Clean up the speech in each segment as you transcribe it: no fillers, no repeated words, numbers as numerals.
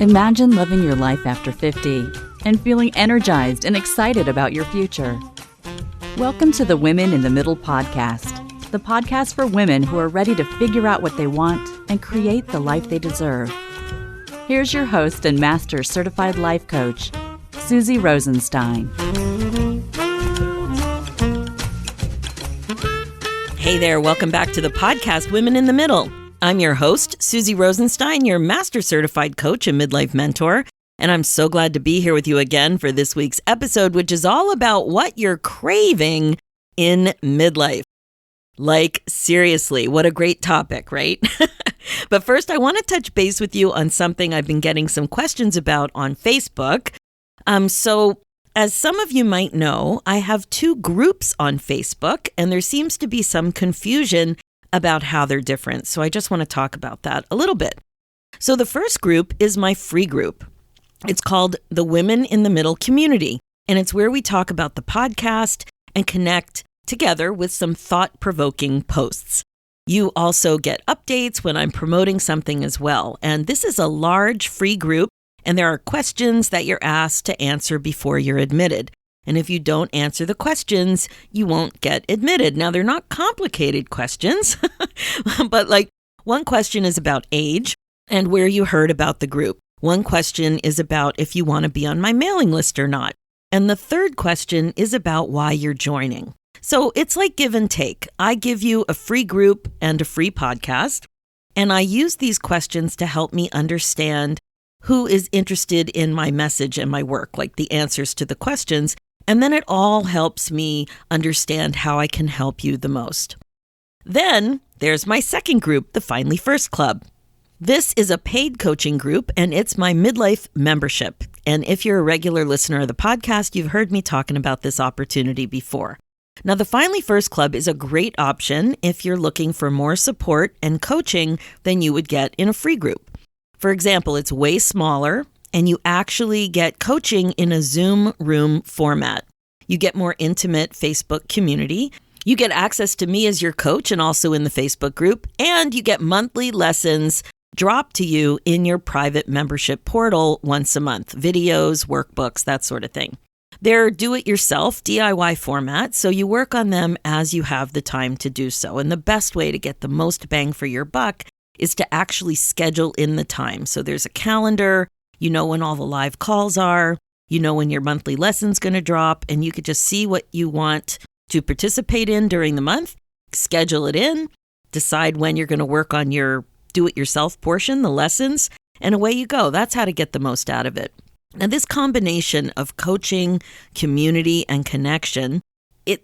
Imagine living your life after 50 and feeling energized and excited about your future. Welcome to the Women in the Middle podcast, the podcast for women who are ready to figure out what they want and create the life they deserve. Here's your host and master certified life coach, Susie Rosenstein. Hey there, welcome back to the podcast, Women in the Middle. I'm your host, Susie Rosenstein, your master certified coach and midlife mentor, and I'm so glad to be here with you again for this week's episode, which is all about what you're craving in midlife. Like, seriously, what a great topic, right? But first, I want to touch base with you on something I've been getting some questions about on Facebook. So as some of you might know, I have two groups on Facebook, and there seems to be some confusion about how they're different. So I just want to talk about that a little bit. So the first group is my free group. It's called the Women in the Middle Community, and it's where we talk about the podcast and connect together with some thought-provoking posts. You also get updates when I'm promoting something as well. And this is a large free group, and there are questions that you're asked to answer before you're admitted. And if you don't answer the questions, you won't get admitted. Now, they're not complicated questions, but like one question is about age and where you heard about the group. One question is about if you want to be on my mailing list or not. And the third question is about why you're joining. So it's like give and take. I give you a free group and a free podcast, and I use these questions to help me understand who is interested in my message and my work, like the answers to the questions. And then it all helps me understand how I can help you the most. Then there's my second group, the Finally First Club. This is a paid coaching group, and it's my midlife membership. And if you're a regular listener of the podcast, you've heard me talking about this opportunity before. Now, the Finally First Club is a great option if you're looking for more support and coaching than you would get in a free group. For example, it's way smaller, and you actually get coaching in a Zoom room format. You get more intimate Facebook community. You get access to me as your coach and also in the Facebook group, and you get monthly lessons dropped to you in your private membership portal once a month, videos, workbooks, that sort of thing. They're do-it-yourself DIY format, so you work on them as you have the time to do so. And the best way to get the most bang for your buck is to actually schedule in the time. So there's a calendar, you know when all the live calls are, you know when your monthly lesson's going to drop, and you could just see what you want to participate in during the month, schedule it in, decide when you're going to work on your do-it-yourself portion, the lessons, and away you go. That's how to get the most out of it. Now, this combination of coaching, community, and connection,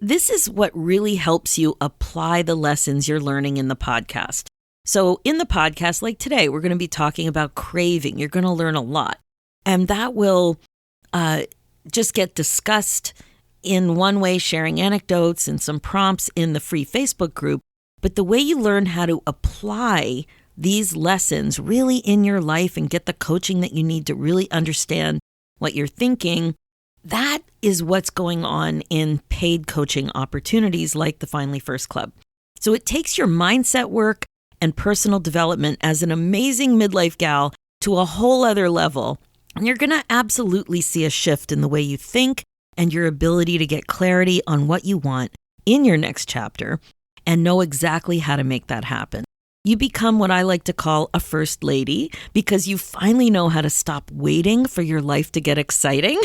this is what really helps you apply the lessons you're learning in the podcast. So in the podcast, like today, we're going to be talking about craving. You're going to learn a lot. And that will just get discussed in one way, sharing anecdotes and some prompts in the free Facebook group. But the way you learn how to apply these lessons really in your life and get the coaching that you need to really understand what you're thinking, that is what's going on in paid coaching opportunities like the Finally First Club. So it takes your mindset work and personal development as an amazing midlife gal to a whole other level. And you're going to absolutely see a shift in the way you think and your ability to get clarity on what you want in your next chapter and know exactly how to make that happen. You become what I like to call a first lady because you finally know how to stop waiting for your life to get exciting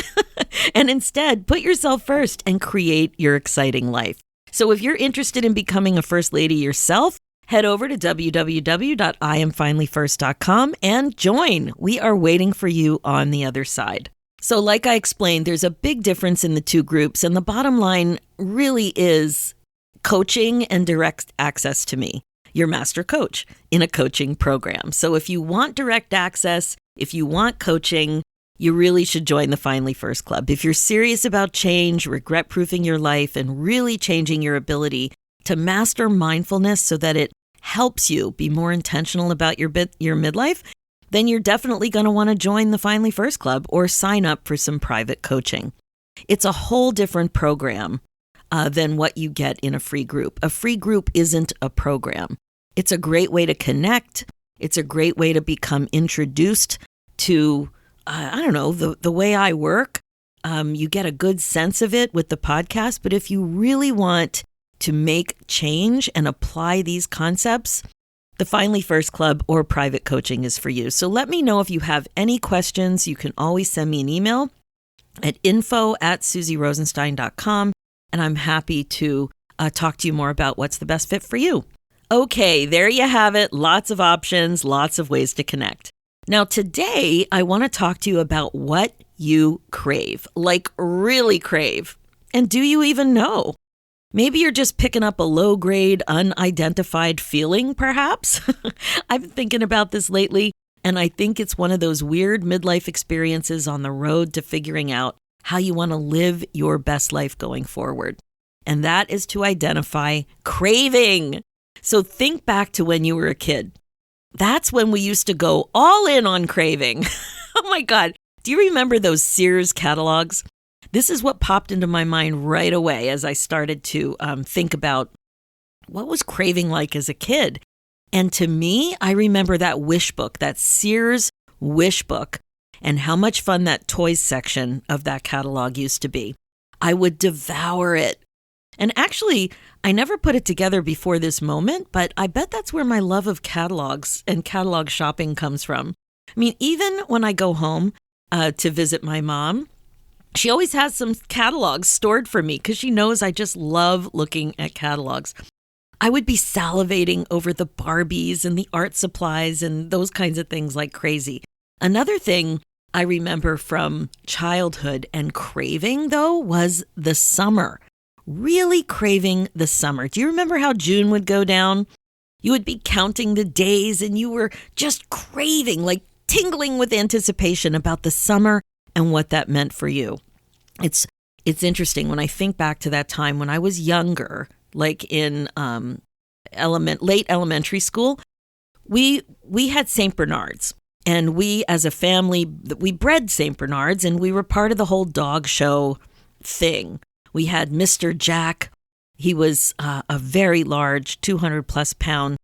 and instead put yourself first and create your exciting life. So if you're interested in becoming a first lady yourself, head over to www.iamfinallyfirst.com and join. We are waiting for you on the other side. So like I explained, there's a big difference in the two groups, and the bottom line really is coaching and direct access to me, your master coach, in a coaching program. So if you want direct access, if you want coaching, you really should join the Finally First Club. If you're serious about change, regret-proofing your life, and really changing your ability to master mindfulness so that it helps you be more intentional about your midlife, then you're definitely going to want to join the Finally First Club or sign up for some private coaching. It's a whole different program than what you get in a free group. A free group isn't a program. It's a great way to connect It's a great way to become introduced to, the way I work. You get a good sense of it with the podcast. But if you really want to make change and apply these concepts, the Finally First Club or private coaching is for you. So let me know if you have any questions. You can always send me an email at info@susierosenstein.com, and I'm happy to talk to you more about what's the best fit for you. Okay, there you have it. Lots of options, lots of ways to connect. Now, today, I want to talk to you about what you crave, like really crave. And do you even know? Maybe you're just picking up a low-grade, unidentified feeling, perhaps. I've been thinking about this lately, and I think it's one of those weird midlife experiences on the road to figuring out how you want to live your best life going forward. And that is to identify craving. So think back to when you were a kid. That's when we used to go all in on craving. Oh my God. Do you remember those Sears catalogs? This is what popped into my mind right away as I started to think about what was craving like as a kid. And to me, I remember that wish book, that Sears wish book, and how much fun that toys section of that catalog used to be. I would devour it. And actually, I never put it together before this moment, but I bet that's where my love of catalogs and catalog shopping comes from. I mean, even when I go home to visit my mom, she always has some catalogs stored for me because she knows I just love looking at catalogs. I would be salivating over the Barbies and the art supplies and those kinds of things like crazy. Another thing I remember from childhood and craving, though, was the summer. Really craving the summer. Do you remember how June would go down? You would be counting the days and you were just craving, like tingling with anticipation about the summer and what that meant for you. It's interesting when I think back to that time when I was younger, like in late elementary school, we had St. Bernards. And we as a family, we bred St. Bernards and we were part of the whole dog show thing. We had Mr. Jack. He was a very large, 200 plus pound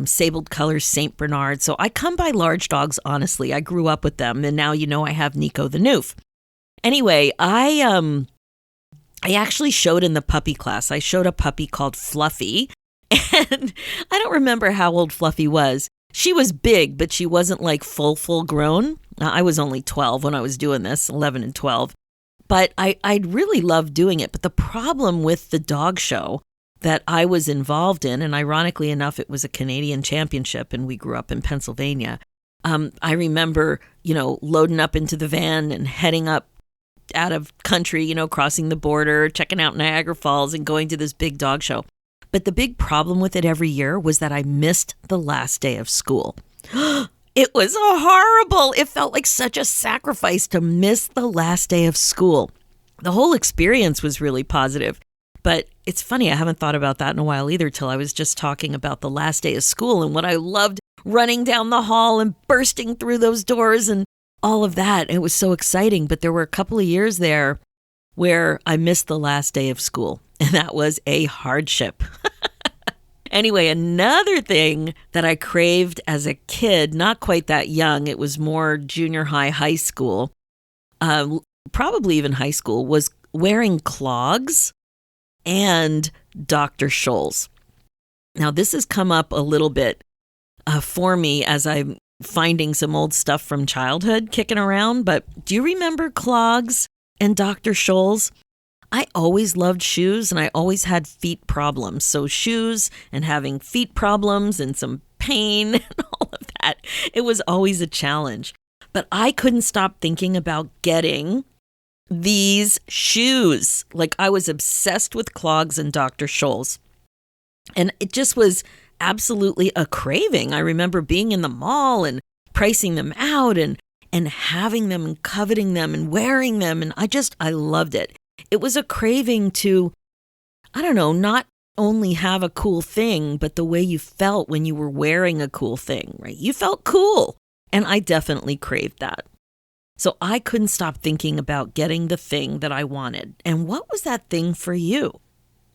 sable color St. Bernard. So I come by large dogs, honestly. I grew up with them. And now, I have Nico the Noof. Anyway, I actually showed in the puppy class. I showed a puppy called Fluffy. And I don't remember how old Fluffy was. She was big, but she wasn't like full grown. I was only 12 when I was doing this, 11 and 12. But I really loved doing it. But the problem with the dog show that I was involved in, and ironically enough, it was a Canadian championship, and we grew up in Pennsylvania. I remember, loading up into the van and heading up out of country, crossing the border, checking out Niagara Falls and going to this big dog show. But the big problem with it every year was that I missed the last day of school. It was horrible. It felt like such a sacrifice to miss the last day of school. The whole experience was really positive. But it's funny, I haven't thought about that in a while either till I was just talking about the last day of school and what I loved running down the hall and bursting through those doors and all of that. It was so exciting. But there were a couple of years there where I missed the last day of school. And that was a hardship. Anyway, another thing that I craved as a kid, not quite that young, it was more junior high school, probably even high school, was wearing clogs and Dr. Scholl's. Now, this has come up a little bit for me as I'm finding some old stuff from childhood kicking around. But do you remember clogs and Dr. Scholl's? I always loved shoes and I always had feet problems. So shoes and having feet problems and some pain and all of that, it was always a challenge. But I couldn't stop thinking about getting these shoes. Like I was obsessed with clogs and Dr. Scholl's. And it just was absolutely a craving. I remember being in the mall and pricing them out and having them and coveting them and wearing them. And I loved it. It was a craving to, not only have a cool thing, but the way you felt when you were wearing a cool thing, right? You felt cool. And I definitely craved that. So I couldn't stop thinking about getting the thing that I wanted. And what was that thing for you?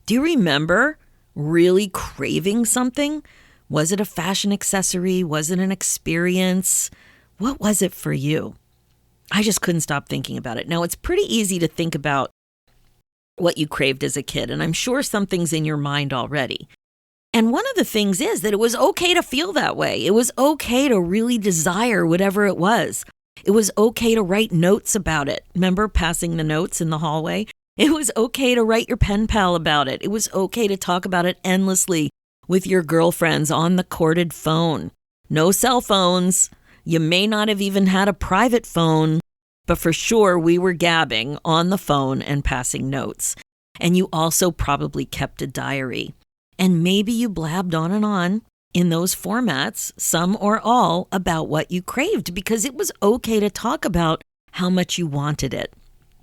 Do you remember really craving something? Was it a fashion accessory? Was it an experience? What was it for you? I just couldn't stop thinking about it. Now, it's pretty easy to think about what you craved as a kid, and I'm sure something's in your mind already. And one of the things is that it was okay to feel that way. It was okay to really desire whatever it was. It was okay to write notes about it. Remember passing the notes in the hallway? It was okay to write your pen pal about it. It was okay to talk about it endlessly with your girlfriends on the corded phone. No cell phones. You may not have even had a private phone, but for sure we were gabbing on the phone and passing notes. And you also probably kept a diary. And maybe you blabbed on and on in those formats, some or all, about what you craved because it was okay to talk about how much you wanted it.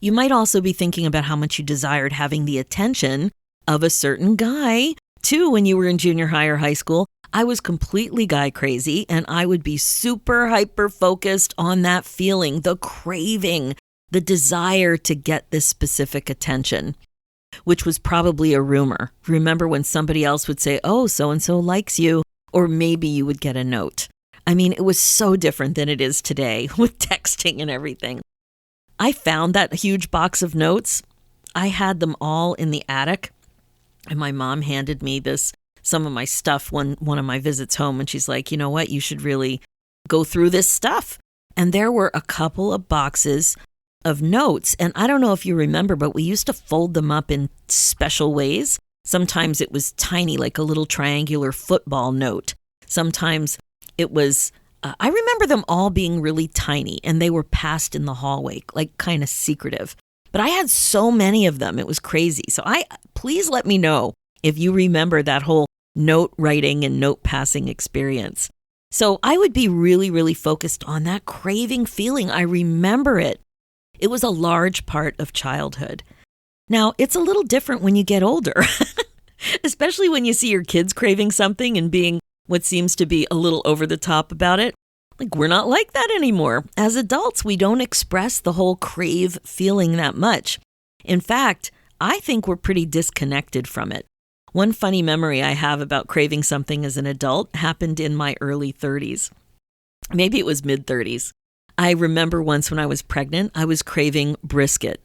You might also be thinking about how much you desired having the attention of a certain guy, too, when you were in junior high or high school. I was completely guy crazy, and I would be super hyper focused on that feeling, the craving, the desire to get this specific attention, which was probably a rumor. Remember when somebody else would say, oh, so-and-so likes you, or maybe you would get a note. I mean, it was so different than it is today with texting and everything. I found that huge box of notes. I had them all in the attic, and my mom handed me some of my stuff one of my visits home, and she's like, you know what, you should really go through this stuff. And there were a couple of boxes of notes, and I don't know if you remember, but we used to fold them up in special ways. Sometimes it was tiny, like a little triangular football note. Sometimes it was, I remember them all being really tiny, and they were passed in the hallway, like kind of secretive. But I had so many of them, it was crazy. So please let me know if you remember that whole note writing and note passing experience. So I would be really, really focused on that craving feeling. I remember it. It was a large part of childhood. Now, it's a little different when you get older, especially when you see your kids craving something and being what seems to be a little over the top about it. Like, we're not like that anymore. As adults, we don't express the whole crave feeling that much. In fact, I think we're pretty disconnected from it. One funny memory I have about craving something as an adult happened in my early 30s. Maybe it was mid-30s. I remember once when I was pregnant, I was craving brisket.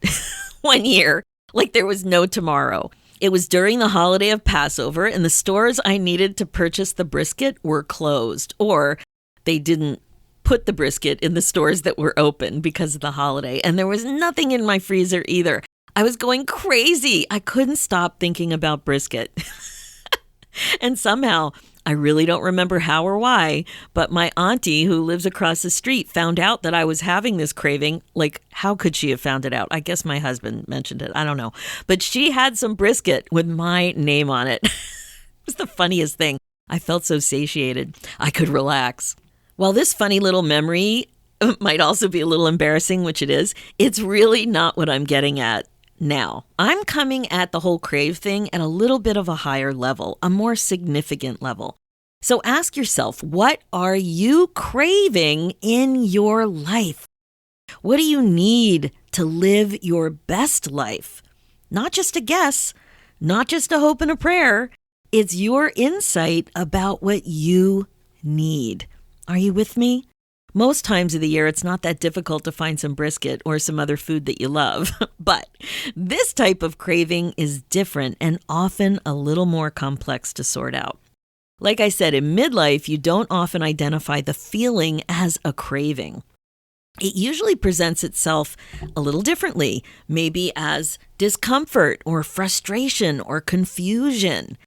One year, like there was no tomorrow. It was during the holiday of Passover, and the stores I needed to purchase the brisket were closed, or they didn't put the brisket in the stores that were open because of the holiday. And there was nothing in my freezer either. I was going crazy. I couldn't stop thinking about brisket. And somehow, I really don't remember how or why, but my auntie who lives across the street found out that I was having this craving. Like, how could she have found it out? I guess my husband mentioned it. I don't know. But she had some brisket with my name on it. It was the funniest thing. I felt so satiated. I could relax. While this funny little memory might also be a little embarrassing, which it is, it's really not what I'm getting at now. I'm coming at the whole crave thing at a little bit of a higher level, a more significant level. So ask yourself, what are you craving in your life? What do you need to live your best life? Not just a guess, not just a hope and a prayer. It's your insight about what you need. Are you with me? Most times of the year, it's not that difficult to find some brisket or some other food that you love. But this type of craving is different and often a little more complex to sort out. Like I said, in midlife, you don't often identify the feeling as a craving. It usually presents itself a little differently, maybe as discomfort or frustration or confusion.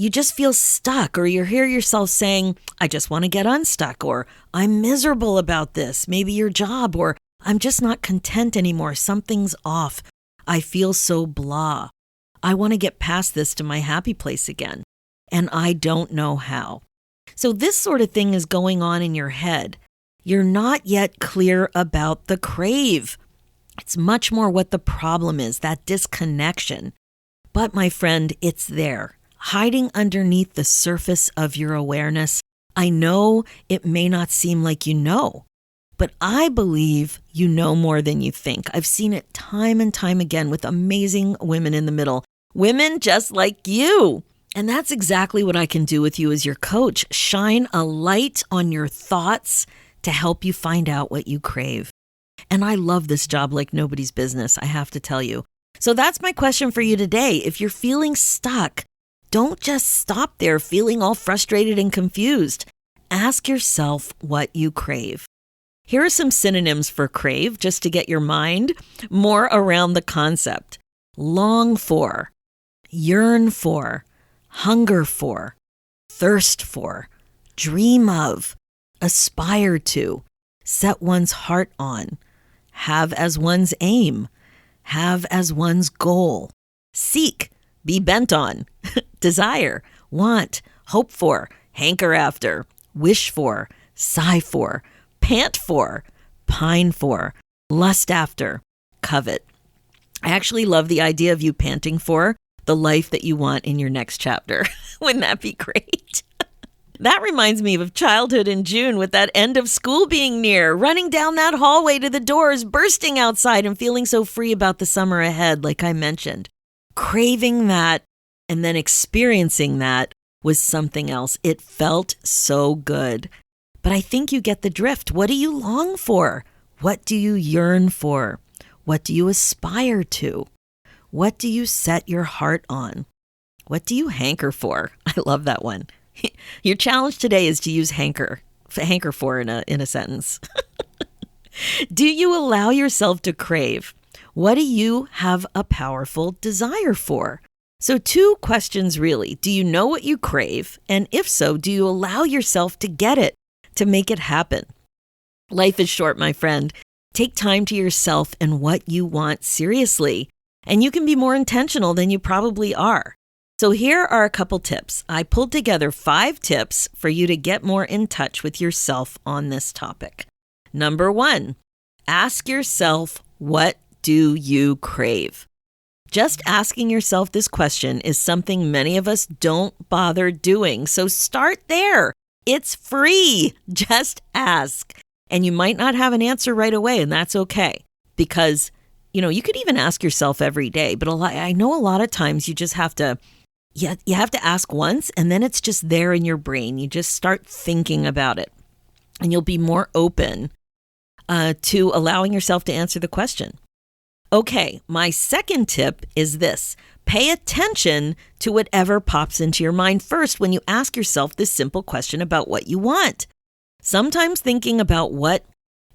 You just feel stuck, or you hear yourself saying, I just want to get unstuck, or I'm miserable about this, maybe your job, or I'm just not content anymore. Something's off. I feel so blah. I want to get past this to my happy place again, and I don't know how. So this sort of thing is going on in your head. You're not yet clear about the crave. It's much more what the problem is, that disconnection. But my friend, it's there. Hiding underneath the surface of your awareness. I know it may not seem like you know, but I believe you know more than you think. I've seen it time and time again with amazing women in the middle. Women just like you. And that's exactly what I can do with you as your coach. Shine a light on your thoughts to help you find out what you crave. And I love this job like nobody's business, I have to tell you. So that's my question for you today. If you're feeling stuck, don't just stop there feeling all frustrated and confused. Ask yourself what you crave. Here are some synonyms for crave, just to get your mind more around the concept. Long for, yearn for, hunger for, thirst for, dream of, aspire to, set one's heart on, have as one's aim, have as one's goal, seek, be bent on, desire, want, hope for, hanker after, wish for, sigh for, pant for, pine for, lust after, covet. I actually love the idea of you panting for the life that you want in your next chapter. Wouldn't that be great? That reminds me of childhood in June with that end of school being near, running down that hallway to the doors, bursting outside and feeling so free about the summer ahead, like I mentioned. Craving that and then experiencing that was something else. It felt so good. But I think you get the drift. What do you long for? What do you yearn for? What do you aspire to? What do you set your heart on? What do you hanker for? I love that one. Your challenge today is to use hanker for in a sentence. Do you allow yourself to crave? What do you have a powerful desire for? So 2 questions really. Do you know what you crave? And if so, do you allow yourself to get it, to make it happen? Life is short, my friend. Take time to yourself and what you want seriously, and you can be more intentional than you probably are. So here are a couple tips. I pulled together 5 tips for you to get more in touch with yourself on this topic. Number 1, ask yourself, what do you crave? Just asking yourself this question is something many of us don't bother doing. So start there. It's free. Just ask. And you might not have an answer right away, and that's okay. Because, you could even ask yourself every day, but I know a lot of times you just have to you have to ask once, and then it's just there in your brain. You just start thinking about it, and you'll be more open to allowing yourself to answer the question. Okay, my second tip is this. Pay attention to whatever pops into your mind first when you ask yourself this simple question about what you want. Sometimes thinking about what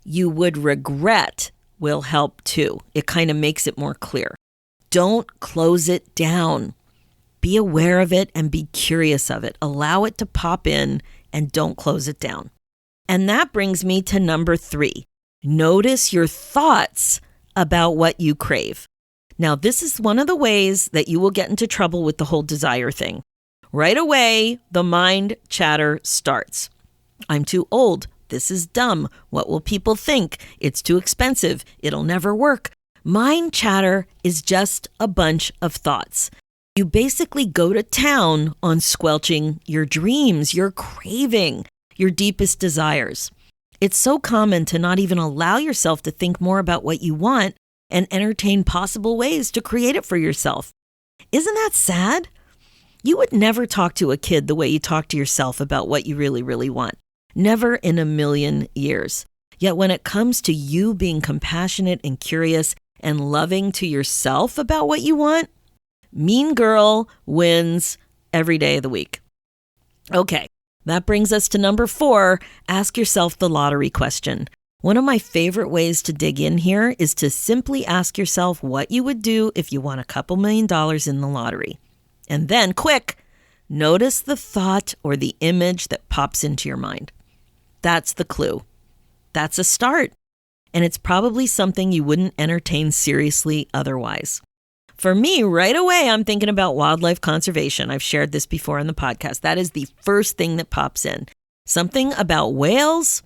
you would regret will help too. It kind of makes it more clear. Don't close it down. Be aware of it and be curious of it. Allow it to pop in and don't close it down. And that brings me to number 3. Notice your thoughts about what you crave. Now, this is one of the ways that you will get into trouble with the whole desire thing. Right away, the mind chatter starts. I'm too old. This is dumb. What will people think? It's too expensive. It'll never work. Mind chatter is just a bunch of thoughts. You basically go to town on squelching your dreams, your craving, your deepest desires. It's so common to not even allow yourself to think more about what you want and entertain possible ways to create it for yourself. Isn't that sad? You would never talk to a kid the way you talk to yourself about what you really, really want. Never in a million years. Yet when it comes to you being compassionate and curious and loving to yourself about what you want, mean girl wins every day of the week. Okay, that brings us to number 4. Ask yourself the lottery question. One of my favorite ways to dig in here is to simply ask yourself what you would do if you won a couple $1 million in the lottery. And then, quick, notice the thought or the image that pops into your mind. That's the clue. That's a start. And it's probably something you wouldn't entertain seriously otherwise. For me, right away, I'm thinking about wildlife conservation. I've shared this before on the podcast. That is the first thing that pops in. Something about whales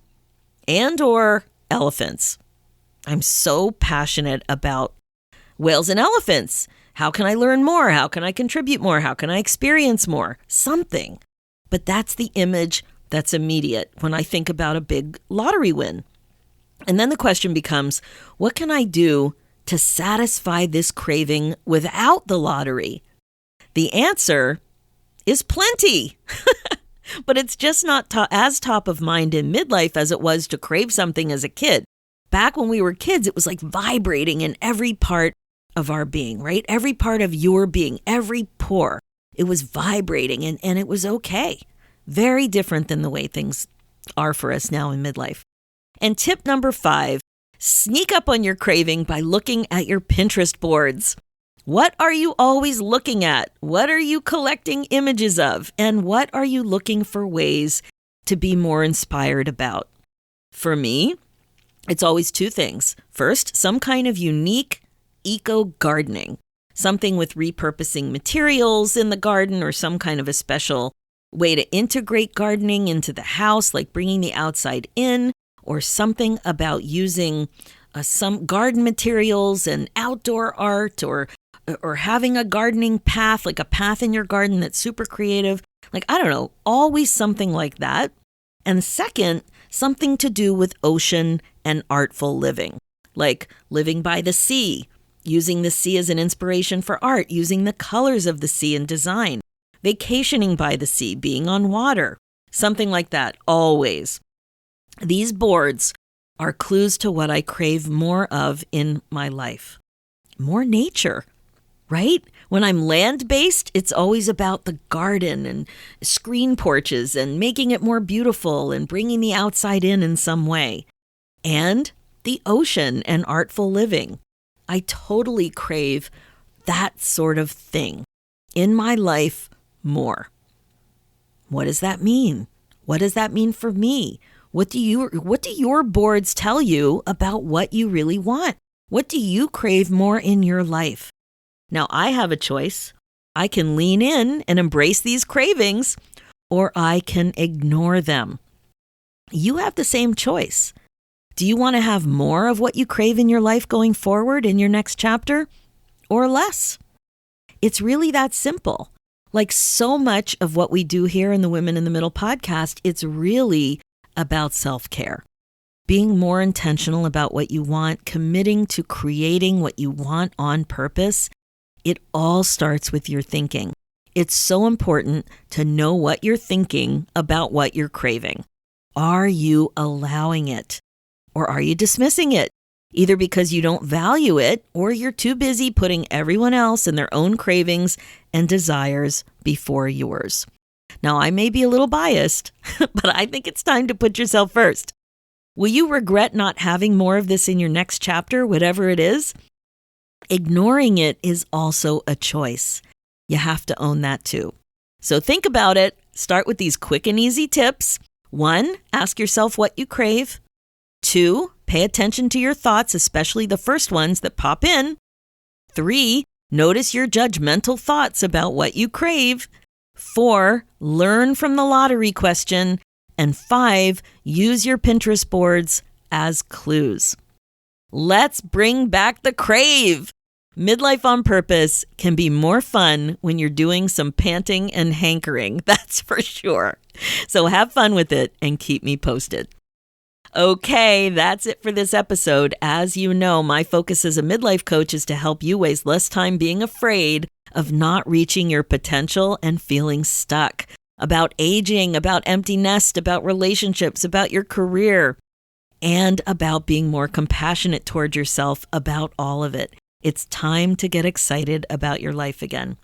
and or elephants. I'm so passionate about whales and elephants. How can I learn more? How can I contribute more? How can I experience more? Something. But that's the image that's immediate when I think about a big lottery win. And then the question becomes, what can I do to satisfy this craving without the lottery? The answer is plenty. But it's just not as top of mind in midlife as it was to crave something as a kid. Back when we were kids, it was like vibrating in every part of our being, right? Every part of your being, every pore. It was vibrating and it was okay. Very different than the way things are for us now in midlife. And tip number 5, sneak up on your craving by looking at your Pinterest boards. What are you always looking at? What are you collecting images of? And what are you looking for ways to be more inspired about? For me, it's always 2 things. First, some kind of unique eco gardening, something with repurposing materials in the garden or some kind of a special way to integrate gardening into the house, like bringing the outside in, or something about using some garden materials and outdoor art or having a gardening path, like a path in your garden that's super creative. Like, I don't know, always something like that. And second, something to do with ocean and artful living, like living by the sea, using the sea as an inspiration for art, using the colors of the sea in design, vacationing by the sea, being on water, something like that, always. These boards are clues to what I crave more of in my life. More nature. Right? When I'm land-based, it's always about the garden and screen porches and making it more beautiful and bringing the outside in some way. And the ocean and artful living. I totally crave that sort of thing in my life more. What does that mean? What does that mean for me? What do your boards tell you about what you really want? What do you crave more in your life? Now, I have a choice. I can lean in and embrace these cravings, or I can ignore them. You have the same choice. Do you want to have more of what you crave in your life going forward in your next chapter, or less? It's really that simple. Like so much of what we do here in the Women in the Middle podcast, it's really about self-care. Being more intentional about what you want, committing to creating what you want on purpose. It all starts with your thinking. It's so important to know what you're thinking about what you're craving. Are you allowing it? Or are you dismissing it? Either because you don't value it or you're too busy putting everyone else and their own cravings and desires before yours. Now, I may be a little biased, but I think it's time to put yourself first. Will you regret not having more of this in your next chapter, whatever it is? Ignoring it is also a choice. You have to own that too. So think about it. Start with these quick and easy tips. 1, ask yourself what you crave. 2, pay attention to your thoughts, especially the first ones that pop in. 3, notice your judgmental thoughts about what you crave. 4, learn from the lottery question. And 5, use your Pinterest boards as clues. Let's bring back the crave. Midlife on purpose can be more fun when you're doing some panting and hankering, that's for sure. So have fun with it and keep me posted. Okay, that's it for this episode. As you know, my focus as a midlife coach is to help you waste less time being afraid of not reaching your potential and feeling stuck. About aging, about empty nest, about relationships, about your career, and about being more compassionate toward yourself about all of it. It's time to get excited about your life again.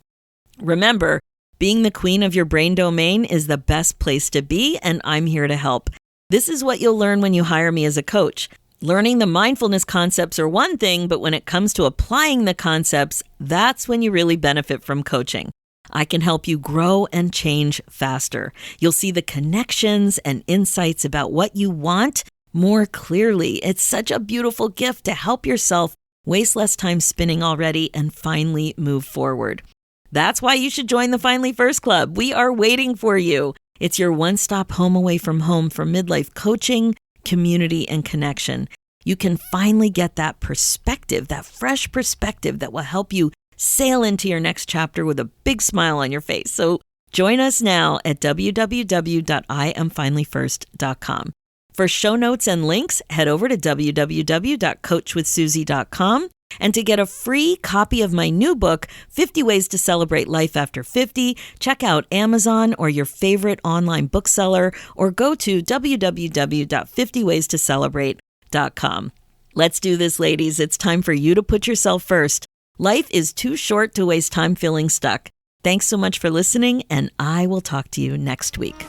Remember, being the queen of your brain domain is the best place to be, and I'm here to help. This is what you'll learn when you hire me as a coach. Learning the mindfulness concepts are one thing, but when it comes to applying the concepts, that's when you really benefit from coaching. I can help you grow and change faster. You'll see the connections and insights about what you want more clearly. It's such a beautiful gift to help yourself waste less time spinning already and finally move forward. That's why you should join the Finally First Club. We are waiting for you. It's your one-stop home away from home for midlife coaching, community, and connection. You can finally get that perspective, that fresh perspective that will help you sail into your next chapter with a big smile on your face. So join us now at www.iamfinallyfirst.com. For show notes and links, head over to www.coachwithsusie.com. And to get a free copy of my new book, 50 Ways to Celebrate Life After 50, check out Amazon or your favorite online bookseller, or go to www.50waystoCelebrate.com. Let's do this, ladies. It's time for you to put yourself first. Life is too short to waste time feeling stuck. Thanks so much for listening, and I will talk to you next week.